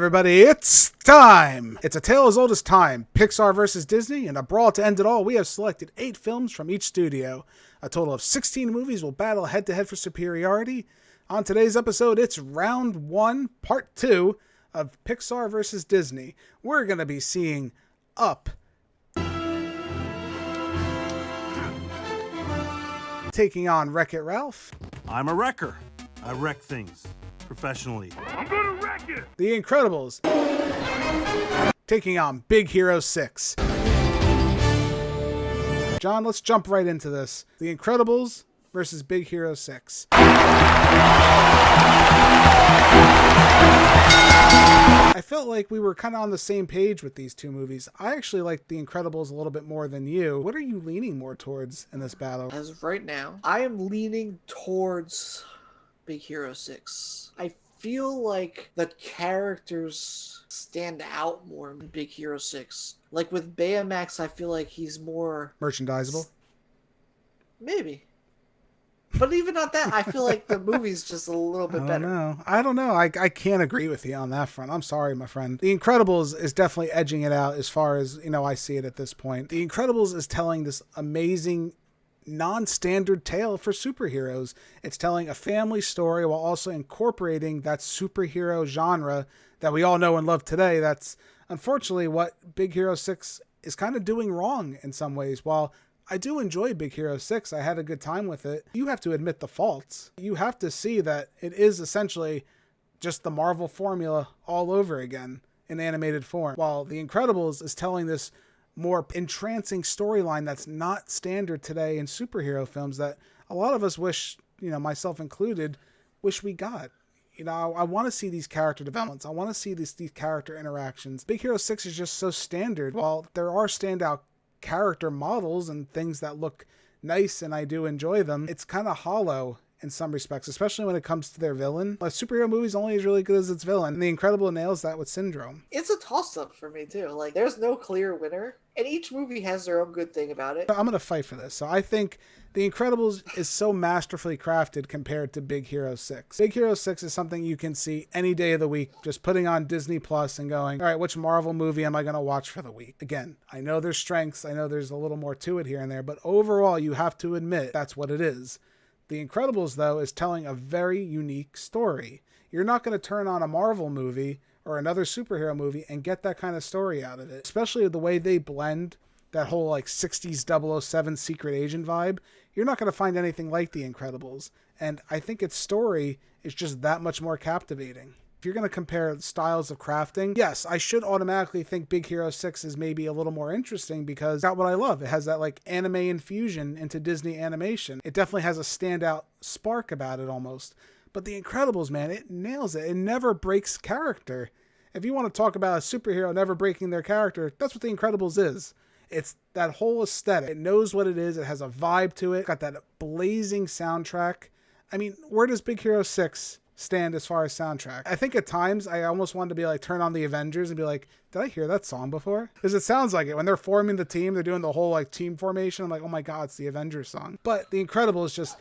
everybody, it's time! It's a tale as old as time, Pixar versus Disney, and a brawl to end it all. We have selected 8 films from each studio. A total of 16 movies will battle head-to-head for superiority. On today's episode, it's round 1, part 2 of Pixar versus Disney. We're going to be seeing Up, taking on WreckIt Ralph. I'm a wrecker. I wreck things. Professionally. I'm gonna wreck it! The Incredibles, taking on Big Hero 6. John, let's jump right into this. The Incredibles versus Big Hero 6. I felt like we were kind of on the same page with these two movies. I actually like The Incredibles a little bit more than you. What are you leaning more towards in this battle? As of right now, I am leaning towards Big Hero 6. I feel like the characters stand out more in Big Hero 6. Like with Baymax, I feel like he's more Merchandisable? Maybe. But even not that, I feel like the movie's just a little bit better. I don't know. I can't agree with you on that front. I'm sorry, my friend. The Incredibles is definitely edging it out as far as, I see it at this point. The Incredibles is telling this amazing non-standard tale for superheroes. It's telling a family story while also incorporating that superhero genre that we all know and love today. That's unfortunately what Big Hero 6 is kind of doing wrong in some ways. While I do enjoy Big Hero 6, I had a good time with it, you have to admit the faults. You have to see that it is essentially just the Marvel formula all over again in animated form. While The Incredibles is telling this more entrancing storyline that's not standard today in superhero films that a lot of us wish, myself included, wish we got. I want to see these character developments. I want to see these character interactions. Big Hero 6 is just so standard. While there are standout character models and things that look nice and I do enjoy them, it's kind of hollow in some respects, especially when it comes to their villain. A superhero movie's only as really good as its villain, and The Incredible nails that with Syndrome. It's a toss-up for me, too. Like, there's no clear winner, and each movie has their own good thing about it. I'm going to fight for this. So I think The Incredibles is so masterfully crafted compared to Big Hero 6. Big Hero 6 is something you can see any day of the week, just putting on Disney Plus and going, all right, which Marvel movie am I going to watch for the week? Again, I know there's strengths. I know there's a little more to it here and there, but overall, you have to admit that's what it is. The Incredibles, though, is telling a very unique story. You're not going to turn on a Marvel movie or another superhero movie and get that kind of story out of it, especially the way they blend that whole 60s 007 secret agent vibe. You're not going to find anything like The Incredibles, and I think its story is just that much more captivating. If you're going to compare styles of crafting, yes, I should automatically think Big Hero 6 is maybe a little more interesting because it's got what I love. It has that anime infusion into Disney animation. It definitely has a standout spark about it almost. But The Incredibles, man, it nails it. It never breaks character. If you want to talk about a superhero never breaking their character, that's what The Incredibles is. It's that whole aesthetic. It knows what it is. It has a vibe to it. It's got that blazing soundtrack. I mean, where does Big Hero 6 stand as far as soundtrack? I think at times I almost wanted to be turn on the Avengers and be like, did I hear that song before? Because it sounds like it. When they're forming the team, they're doing the whole team formation. I'm like, oh my God, it's the Avengers song. But The Incredibles just,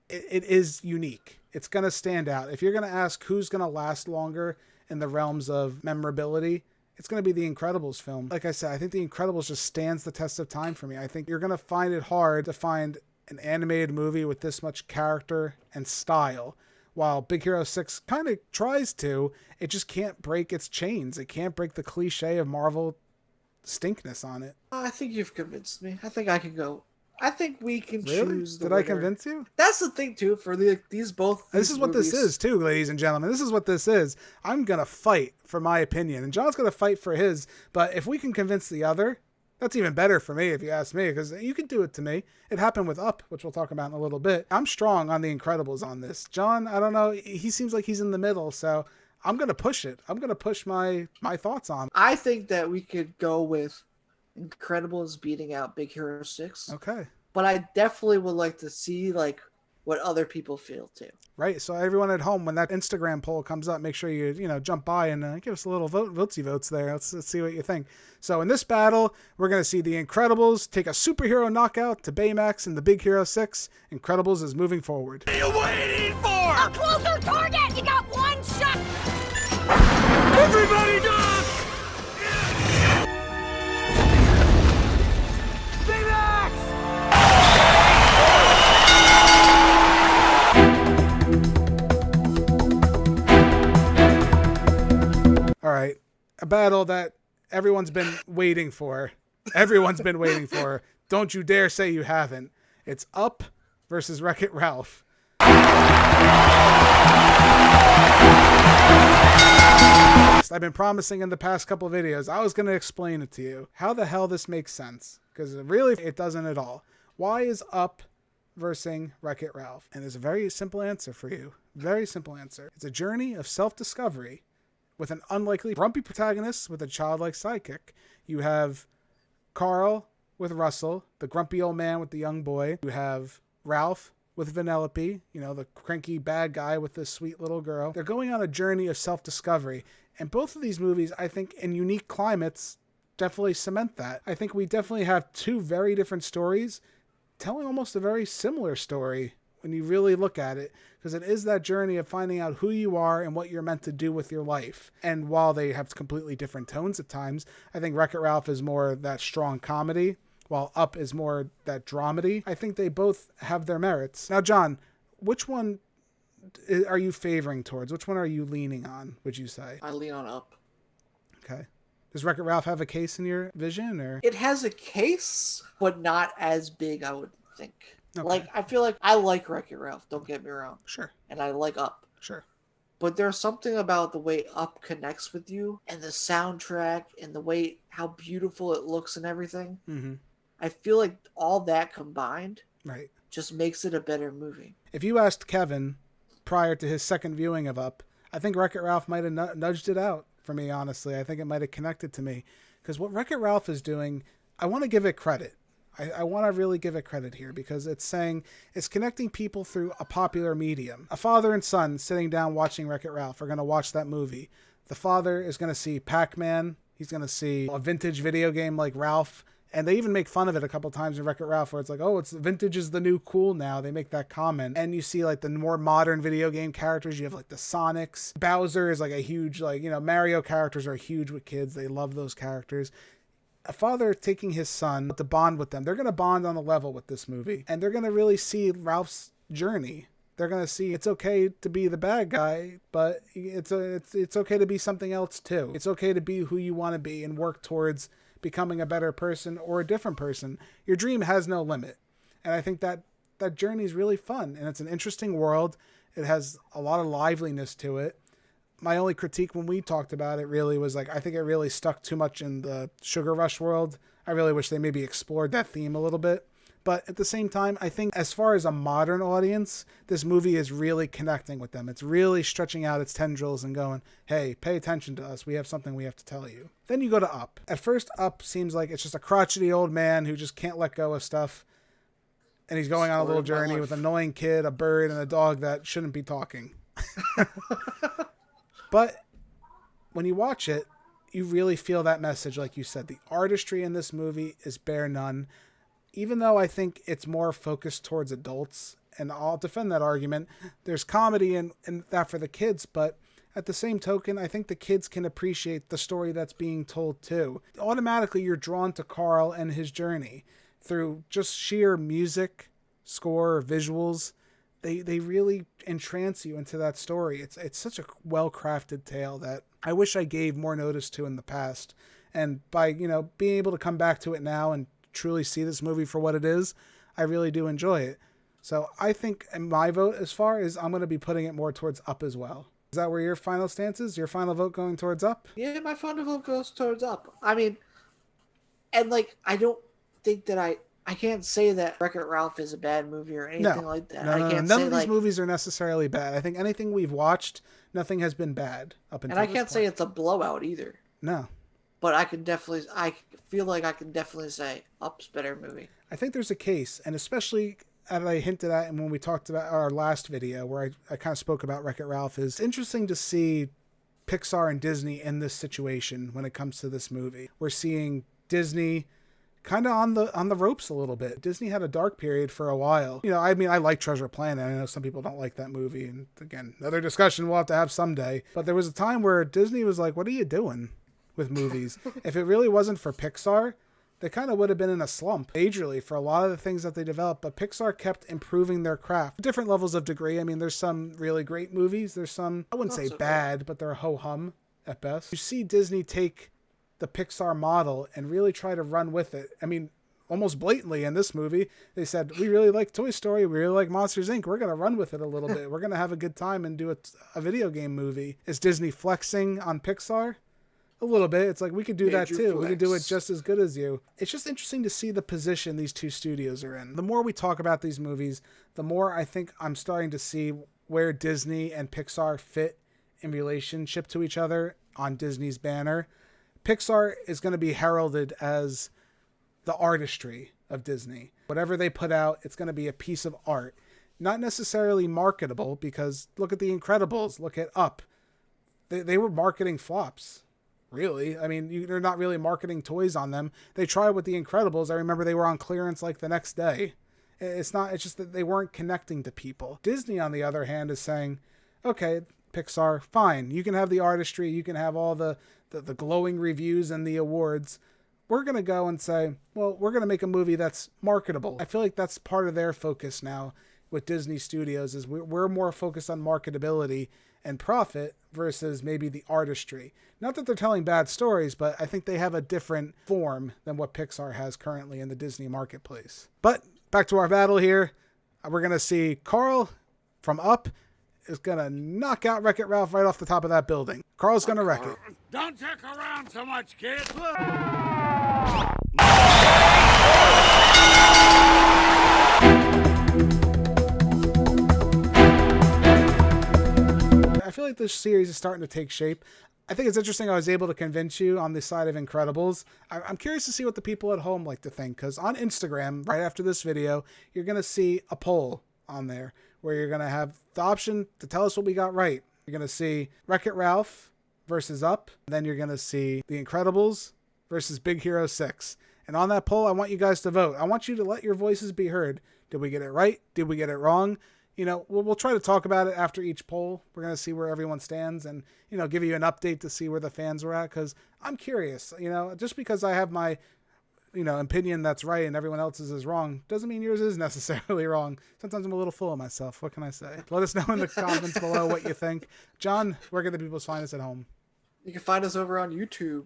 it is unique. It's going to stand out. If you're going to ask who's going to last longer in the realms of memorability, it's going to be The Incredibles film. Like I said, I think The Incredibles just stands the test of time for me. I think you're going to find it hard to find an animated movie with this much character and style. While Big Hero 6 kind of tries to, it just can't break its chains. It can't break the cliche of Marvel stinkness on it. I think you've convinced me. I think I can go. I think we can choose the Did winner. I convince you? That's the thing, too, for these both. This is what movies. this is, too, ladies and gentlemen. This is what this is. I'm going to fight for my opinion, and John's going to fight for his. But if we can convince the other, that's even better for me, if you ask me, because you can do it to me. It happened with Up, which we'll talk about in a little bit. I'm strong on The Incredibles on this. John, I don't know. He seems like he's in the middle, so I'm going to push it. I'm going to push my thoughts on it. I think that we could go with Incredibles beating out Big Hero 6. Okay. But I definitely would like to see what other people feel too. Right. So everyone at home, when that Instagram poll comes up, make sure you jump by and give us a little votes there. Let's see what you think. So in this battle, we're going to see The Incredibles take a superhero knockout to Baymax in the Big Hero 6. Incredibles is moving forward. What are you waiting for? A closer target! You got one shot! Everybody a battle that everyone's been waiting for. Everyone's been waiting for. Don't you dare say you haven't. It's Up versus WreckIt Ralph. I've been promising in the past couple of videos I was going to explain it to you. How the hell this makes sense? Because really, it doesn't at all. Why is Up versus WreckIt Ralph? And there's a very simple answer for you. Very simple answer. It's a journey of self-discovery with an unlikely grumpy protagonist with a childlike sidekick. You have Carl with Russell, the grumpy old man with the young boy. You have Ralph with Vanellope, the cranky bad guy with this sweet little girl. They're going on a journey of self-discovery. And both of these movies, I think, in unique climates, definitely cement that. I think we definitely have two very different stories telling almost a very similar story when you really look at it, because it is that journey of finding out who you are and what you're meant to do with your life. And while they have completely different tones at times, I think Wreck-It Ralph is more that strong comedy, while Up is more that dramedy. I think they both have their merits. Now, John, which one are you favoring towards? Which one are you leaning on, would you say? I lean on Up. Okay. Does Wreck-It Ralph have a case in your vision, or? It has a case, but not as big, I would think. Okay. I feel like I like Wreck-It Ralph, don't get me wrong. Sure. And I like Up. Sure. But there's something about the way Up connects with you, and the soundtrack, and the way how beautiful it looks and everything. Mm-hmm. I feel like all that combined Right. just makes it a better movie. If you asked Kevin prior to his second viewing of Up, I think Wreck-It Ralph might have nudged it out for me, honestly. I think it might have connected to me. Because what Wreck-It Ralph is doing, I want to give it credit. I want to really give it credit here, because it's saying it's connecting people through a popular medium. A father and son sitting down watching Wreck-It Ralph are going to watch that movie. The father is going to see Pac-Man. He's going to see a vintage video game like Ralph. And they even make fun of it a couple times in Wreck-It Ralph, where it's like, oh, it's vintage is the new cool now. They make that comment. And you see like the more modern video game characters. You have like the Sonics. Bowser is like a huge, Mario characters are huge with kids. They love those characters. A father taking his son to bond with them. They're going to bond on a level with this movie. And they're going to really see Ralph's journey. They're going to see it's okay to be the bad guy, but it's okay to be something else too. It's okay to be who you want to be and work towards becoming a better person or a different person. Your dream has no limit. And I think that journey is really fun, and it's an interesting world. It has a lot of liveliness to it. My only critique when we talked about it really was I think it really stuck too much in the Sugar Rush world. I really wish they maybe explored that theme a little bit. But at the same time, I think as far as a modern audience, this movie is really connecting with them. It's really stretching out its tendrils and going, hey, pay attention to us. We have something we have to tell you. Then you go to Up. At first, Up seems like it's just a crotchety old man who just can't let go of stuff. And he's going on a little journey with an annoying kid, a bird, and a dog that shouldn't be talking. But when you watch it, you really feel that message, like you said. The artistry in this movie is bare none. Even though I think it's more focused towards adults, and I'll defend that argument, there's comedy in that for the kids, but at the same token, I think the kids can appreciate the story that's being told too. Automatically, you're drawn to Carl and his journey through just sheer music, score, visuals. They really entrance you into that story. It's such a well-crafted tale that I wish I gave more notice to in the past. And by, being able to come back to it now and truly see this movie for what it is, I really do enjoy it. So I think my vote as far as I'm going to be putting it more towards Up as well. Is that where your final stance is? Your final vote going towards Up? Yeah, my final vote goes towards Up. I mean, and I don't think that I can't say that Wreck-It Ralph is a bad movie or anything like that. None of these movies are necessarily bad. I think anything we've watched, nothing has been bad up until this point. And I can't say it's a blowout either. No. But I feel like I can definitely say Up's better movie. I think there's a case, and especially as I hinted at and when we talked about our last video where I kind of spoke about Wreck-It Ralph, is interesting to see Pixar and Disney in this situation when it comes to this movie. We're seeing Disney kind of on the ropes a little bit. Disney had a dark period for a while. I like Treasure Planet. I know some people don't like that movie, and again, another discussion we'll have to have someday. But there was a time where Disney was like, what are you doing with movies? If it really wasn't for Pixar, they kind of would have been in a slump majorly for a lot of the things that they developed. But Pixar kept improving their craft. Different levels of degree. I mean, there's some really great movies. There's some, I wouldn't say bad, but they're ho-hum at best. You see Disney take the Pixar model and really try to run with it. I mean, almost blatantly in this movie, they said, we really like Toy Story, we really like Monsters, Inc. We're going to run with it a little bit. We're going to have a good time and do a video game movie. Is Disney flexing on Pixar? A little bit. It's like, we could do that too. We could do it just as good as you. It's just interesting to see the position these two studios are in. The more we talk about these movies, the more I think I'm starting to see where Disney and Pixar fit in relationship to each other on Disney's banner. Pixar is going to be heralded as the artistry of Disney. Whatever they put out, it's going to be a piece of art. Not necessarily marketable, because look at The Incredibles, look at Up. They were marketing flops. Really. I mean, they're not really marketing toys on them. They tried with The Incredibles. I remember they were on clearance like the next day. It's just that they weren't connecting to people. Disney, on the other hand, is saying, okay, Pixar, fine. You can have the artistry. You can have all the glowing reviews and the awards. We're going to go and say, well, we're going to make a movie that's marketable. I feel like that's part of their focus now with Disney Studios, is we're more focused on marketability and profit versus maybe the artistry. Not that they're telling bad stories, but I think they have a different form than what Pixar has currently in the Disney marketplace. But back to our battle here. We're going to see Carl from Up is going to knock out WreckIt Ralph right off the top of that building. Carl's going to wreck it. Don't check around so much, kid. I feel like this series is starting to take shape. I think it's interesting I was able to convince you on the side of Incredibles. I'm curious to see what the people at home like to think, because on Instagram, right after this video, you're going to see a poll on there where you're going to have the option to tell us what we got right. You're going to see WreckIt Ralph versus Up. Then you're going to see The Incredibles versus Big Hero 6. And on that poll, I want you guys to vote. I want you to let your voices be heard. Did we get it right? Did we get it wrong? You know, we'll try to talk about it after each poll. We're going to see where everyone stands and, you know, give you an update to see where the fans were at, because I'm curious. You know, just because I have my, you know, opinion that's right and everyone else's is wrong doesn't mean yours is necessarily wrong. Sometimes I'm a little full of myself. What can I say? Let us know in the comments below what you think. John, where can the people find us at home? You can find us over on YouTube.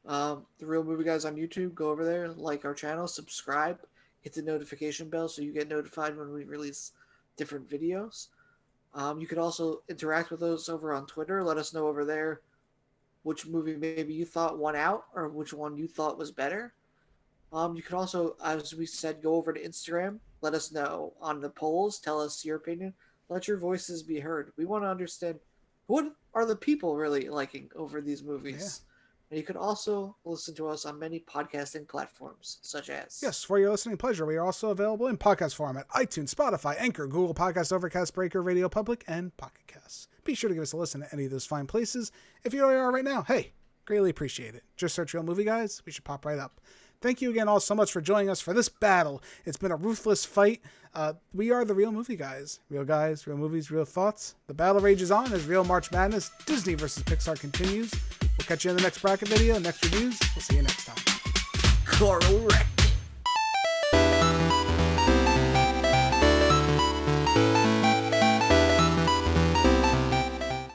The Real Movie Guys on YouTube. Go over there, like our channel, subscribe, hit the notification bell so you get notified when we release different videos. You can also interact with us over on Twitter. Let us know over there which movie maybe you thought won out or which one you thought was better. You can also, as we said, go over to Instagram. Let us know on the polls. Tell us your opinion. Let your voices be heard. We want to understand, what are the people really liking over these movies? Yeah. And you can also listen to us on many podcasting platforms, such as... Yes, for your listening pleasure, we are also available in podcast form at iTunes, Spotify, Anchor, Google Podcasts, Overcast, Breaker, Radio Public, and Pocket Casts. Be sure to give us a listen at any of those fine places. If you already are right now, hey, greatly appreciate it. Just search Real Movie Guys. We should pop right up. Thank you again all so much for joining us for this battle. It's been a ruthless fight. We are the Real Movie Guys. Real guys, real movies, real thoughts. The battle rages on as Real March Madness, Disney versus Pixar continues. We'll catch you in the next bracket video, next reviews. We'll see you next time. Coral Wreck.